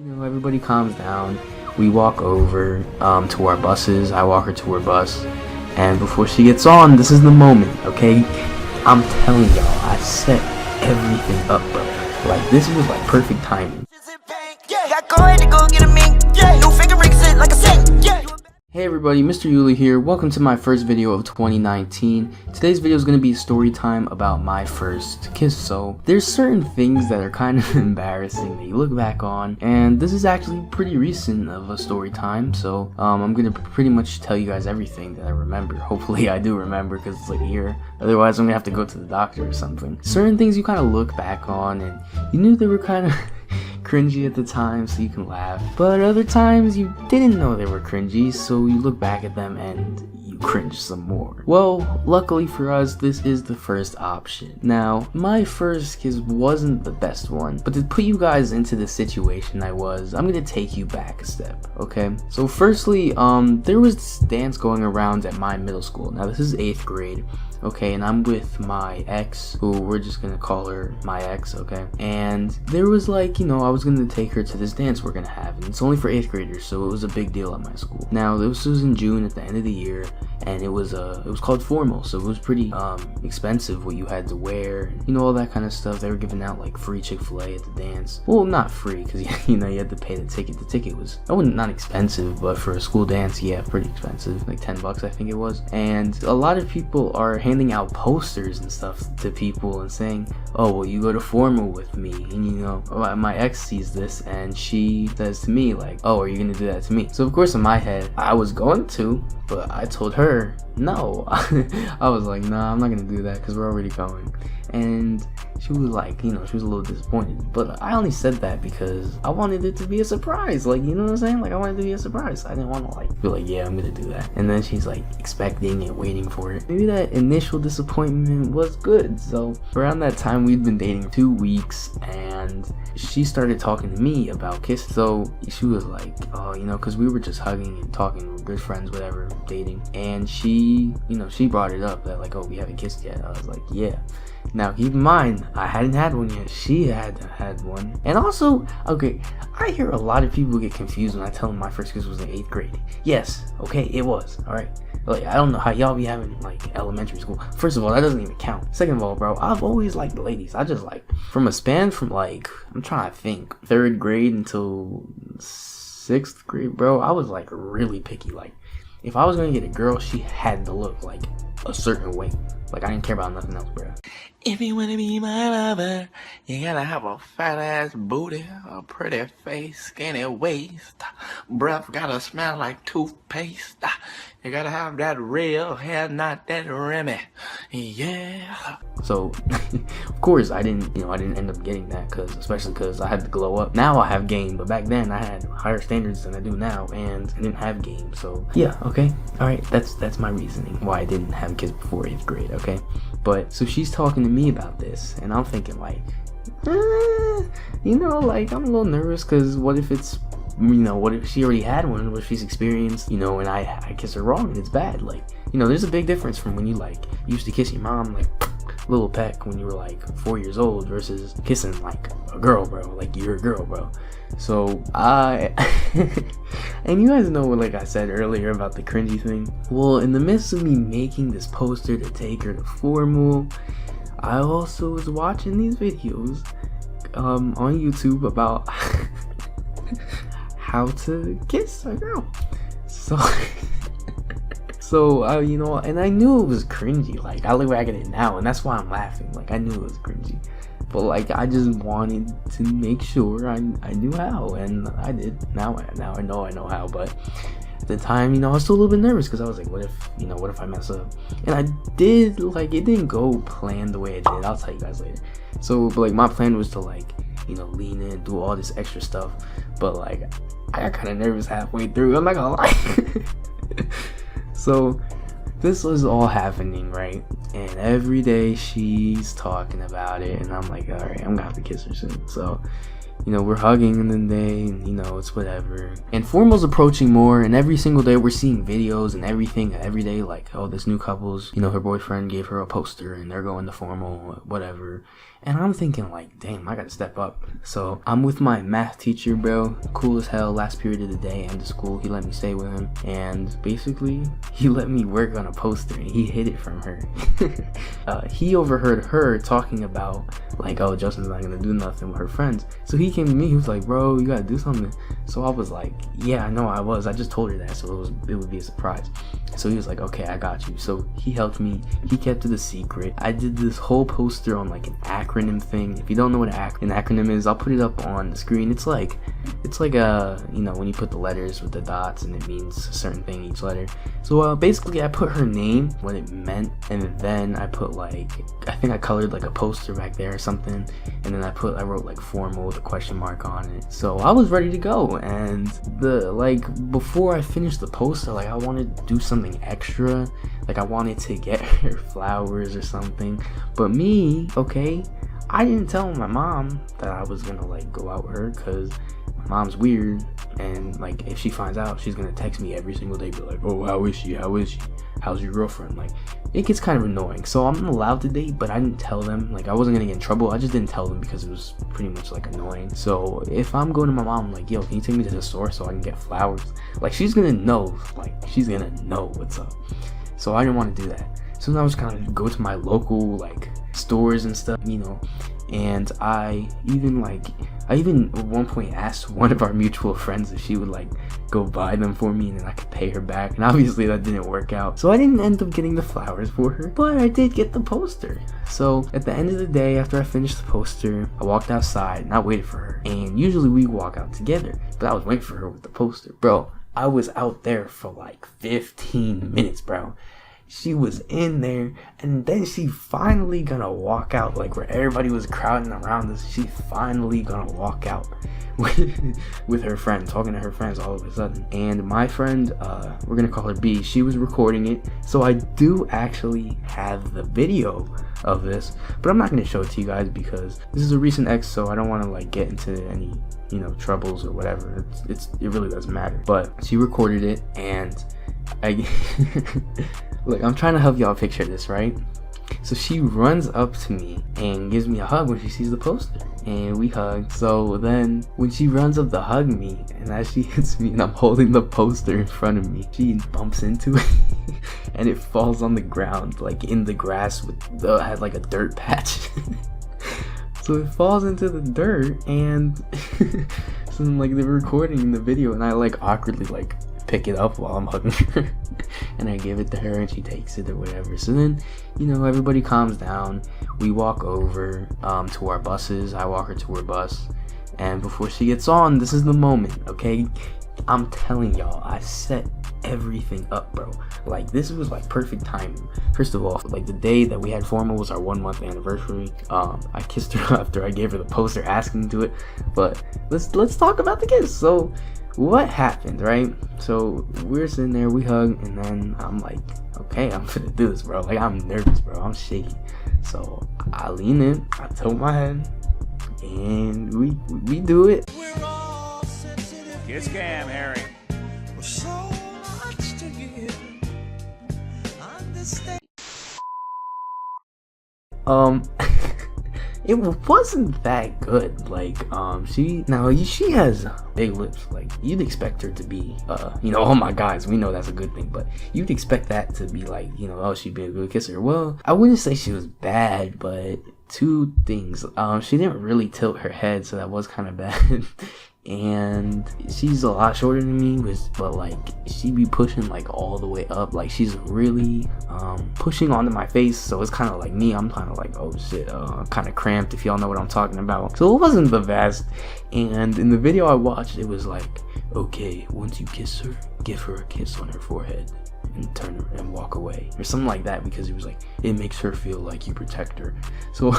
Everybody calms down. We walk over to our buses. I walk her to her bus, and before she gets on, this is the moment, okay? I'm telling y'all, I set everything up, bro. Like, this was like perfect timing. Hey everybody, Mr. Ulee here. Welcome to my first video of 2019. Today's video is going to be a story time about my first kiss. So there's certain things that are kind of embarrassing that you look back on, and this is actually pretty recent of a story time. So I'm going to pretty much tell you guys everything that I remember. Hopefully I do remember, because it's like a year. Otherwise I'm going to have to go to the doctor or something. Certain things you kind of look back on and you knew they were kind of cringy at the time, so you can laugh, but other times you didn't know they were cringy, so you look back at them and you cringe some more. Well, luckily for us, this is the first option. Now, my first kiss wasn't the best one, but to put you guys into the situation I'm gonna take you back a step, okay? So firstly, there was this dance going around at my middle school. Now this is 8th grade. Okay, and I'm with my ex, who we're just gonna call her my ex, okay? And there was like, I was gonna take her to this dance we're gonna have, and it's only for 8th graders, so it was a big deal at my school. Now, this was in June at the end of the year, and it was called formal, so it was pretty expensive what you had to wear, all that kind of stuff. They were giving out like free Chick-fil-A at the dance. Well, not free, because you had to pay the ticket. The ticket was not expensive, but for a school dance, yeah, pretty expensive, like $10 I think it was. And a lot of people are handing out posters and stuff to people and saying, oh, well, you go to formal with me. And my ex sees this and she says to me like, oh, are you gonna do that to me? So of course in my head I was going to, but I told her no. I was like, nah, I'm not gonna do that because we're already going. And she was like, she was a little disappointed, but I only said that because I wanted it to be a surprise. Like, you know what I'm saying? Like, I wanted it to be a surprise. I didn't want to like feel like, yeah, I'm gonna do that. And then she's like expecting it, waiting for it. Maybe that initial disappointment was good. So around that time, we'd been dating 2 weeks, and she started talking to me about kissing. So she was like, oh, because we were just hugging and talking, we were good friends, whatever, dating. And she brought it up that like, oh, we haven't kissed yet. I was like, yeah. Now keep in mind, I hadn't had one yet. She had one. And also, okay, I hear a lot of people get confused when I tell them my first kiss was in 8th grade. Yes, okay, it was, alright. Like, I don't know how y'all be having like elementary school. First of all, that doesn't even count. Second of all, bro, I've always liked the ladies. I just like, from a span from like, I'm trying to think, 3rd grade until 6th grade, bro, I was like really picky. Like, if I was gonna get a girl, she had to look like a certain way. Like, I didn't care about nothing else, bro. If you wanna be my lover, you gotta have a fat ass booty, a pretty face, skinny waist, breath gotta smell like toothpaste. You gotta have that real hair, not that Remy. Yeah. So, of course, I didn't end up getting that, especially because I had to glow up. Now I have game, but back then I had higher standards than I do now, and I didn't have game. So yeah, okay, all right, that's my reasoning why I didn't have kids before 8th grade. Okay, but so she's talking to me about this, and I'm thinking like, like I'm a little nervous because what if it's, what if she already had one? What if she's experienced, and I kiss her wrong and it's bad? Like, there's a big difference from when you like used to kiss your mom like little peck when you were like 4 years old versus kissing like a girl, bro. Like, you're a girl, bro. So and you guys know what, like I said earlier about the cringy thing. Well, in the midst of me making this poster to take her to formal, I also was watching these videos on YouTube about how to kiss a girl. So, and I knew it was cringy. Like, I look back at it now, and that's why I'm laughing. Like, I knew it was cringy. But, like, I just wanted to make sure I knew how, and I did. Now I know how, but at the time, I was still a little bit nervous, because I was like, what if I mess up? And I did, like, it didn't go planned the way it did. I'll tell you guys later. So, but, like, my plan was to, like, lean in, do all this extra stuff, but, like, I got kind of nervous halfway through. I'm not gonna lie. So this was all happening, right? And every day she's talking about it, and I'm like, all right, I'm gonna have to kiss her soon. So, we're hugging in the day, and it's whatever. And formal's approaching more, and every single day we're seeing videos and everything every day, like, oh, this new couple's, her boyfriend gave her a poster and they're going to formal, whatever. And I'm thinking like, damn, I gotta step up. So I'm with my math teacher, bro, cool as hell. Last period of the day, end of school, he let me stay with him, and basically he let me work on a poster, and he hid it from her. He overheard her talking about like, oh, Justin's not gonna do nothing with her friends. So he came to me, he was like, bro, you gotta do something. So I was like, yeah, I know I just told her that, so it would be a surprise. So he was like, okay, I got you. So he helped me, he kept it a secret. I did this whole poster on like an acronym thing. If you don't know what an acronym is, I'll put it up on the screen. It's like a, you know, when you put the letters with the dots and it means a certain thing each letter. So basically I put her name, what it meant, and then I put like, I think I colored like a poster back there or something, and then I wrote like formal with a question mark on it. So I was ready to go, and before I finished the poster, like I wanted to do something extra, like I wanted to get her flowers or something. But me, okay, I didn't tell my mom that I was gonna like go out with her, because my mom's weird, and like if she finds out, she's gonna text me every single day, be like, oh, how is she, how's your girlfriend? Like, it gets kind of annoying. So I'm allowed to date, but I didn't tell them. Like, I wasn't gonna get in trouble, I just didn't tell them because it was pretty much like annoying. So if I'm going to my mom like, yo, can you take me to the store so I can get flowers, like she's gonna know what's up. So I didn't want to do that. So now I was kind of go to my local like stores and stuff, you know. And I even at one point asked one of our mutual friends if she would like go buy them for me, and then I could pay her back. And obviously that didn't work out, so I didn't end up getting the flowers for her, but I did get the poster. So at the end of the day, after I finished the poster, I walked outside and I waited for her. And usually we walk out together, but I was waiting for her with the poster. Bro, I was out there for like 15 minutes, bro. She was in there, and then she finally gonna walk out, like where everybody was crowding around us. She finally gonna walk out with her friend, talking to her friends all of a sudden. And my friend, we're gonna call her B, she was recording it. So I do actually have the video of this, but I'm not gonna show it to you guys because this is a recent ex, so I don't want to like get into any, you know, troubles or whatever. It really doesn't matter. But she recorded it, and look, I'm trying to help y'all picture this, right? So she runs up to me and gives me a hug when she sees the poster, and we hug. So then when she runs up to hug me, and as she hits me and I'm holding the poster in front of me, she bumps into it and it falls on the ground, like in the grass had like a dirt patch. So it falls into the dirt, and so then like they're recording the video, and I like awkwardly like pick it up while I'm hugging her and I give it to her, and she takes it or whatever. So then, you know, everybody calms down. We walk over to our buses. I walk her to her bus, and before she gets on, this is the moment, okay? I'm telling y'all, I set everything up, bro. Like, this was like perfect timing. First of all, like the day that we had formal was our 1 month anniversary. I kissed her after I gave her the poster asking to it. But let's talk about the kiss. So what happened, right? So we're sitting there, we hug, and then I'm like, okay, I'm gonna do this, bro. Like, I'm nervous, bro. I'm shaky. So I lean in, I tilt my head, and we do it. Kiss cam, Harry. So much to give. Understand. It wasn't that good. Like, she has big lips. Like, you'd expect her to be, you know, oh my guys, we know that's a good thing, but you'd expect that to be like, you know, oh, she'd be a good kisser. Well, I wouldn't say she was bad, but two things. She didn't really tilt her head, so that was kind of bad. And she's a lot shorter than me, but like she be pushing like all the way up, like she's really pushing onto my face. So it's kind of like me, I'm kind of like, oh shit, kind of cramped, if y'all know what I'm talking about. So it wasn't the best. And in the video I watched, it was like, okay, once you kiss her, give her a kiss on her forehead and turn her and walk away, or something like that, because it was like, it makes her feel like you protect her. So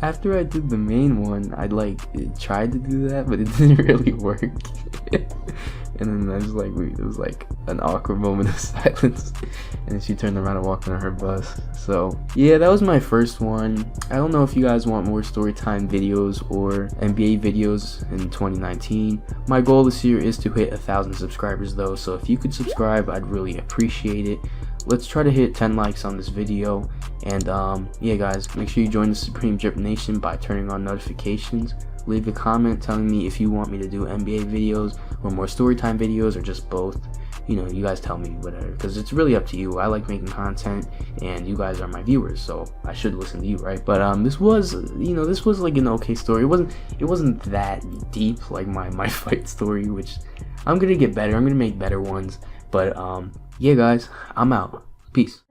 after I did the main one, I like tried to do that, but it didn't really work. And then I just like, it was like an awkward moment of silence, and then she turned around and walked on her bus. So yeah, that was my first one. I don't know if you guys want more storytime videos or NBA videos in 2019. My goal this year is to hit 1,000 subscribers though, so if you could subscribe, I'd really appreciate it. let's try to hit 10 likes on this video. And yeah guys, make sure you join the Supreme Drip Nation by turning on notifications. Leave a comment telling me if you want me to do NBA videos or more storytime videos or just both. You know, you guys tell me, whatever, because it's really up to you. I like making content and you guys are my viewers, so I should listen to you, right? But this was, you know, this was like an okay story. It wasn't that deep like my fight story, which I'm gonna get better. I'm gonna make better ones. But yeah guys, I'm out. Peace.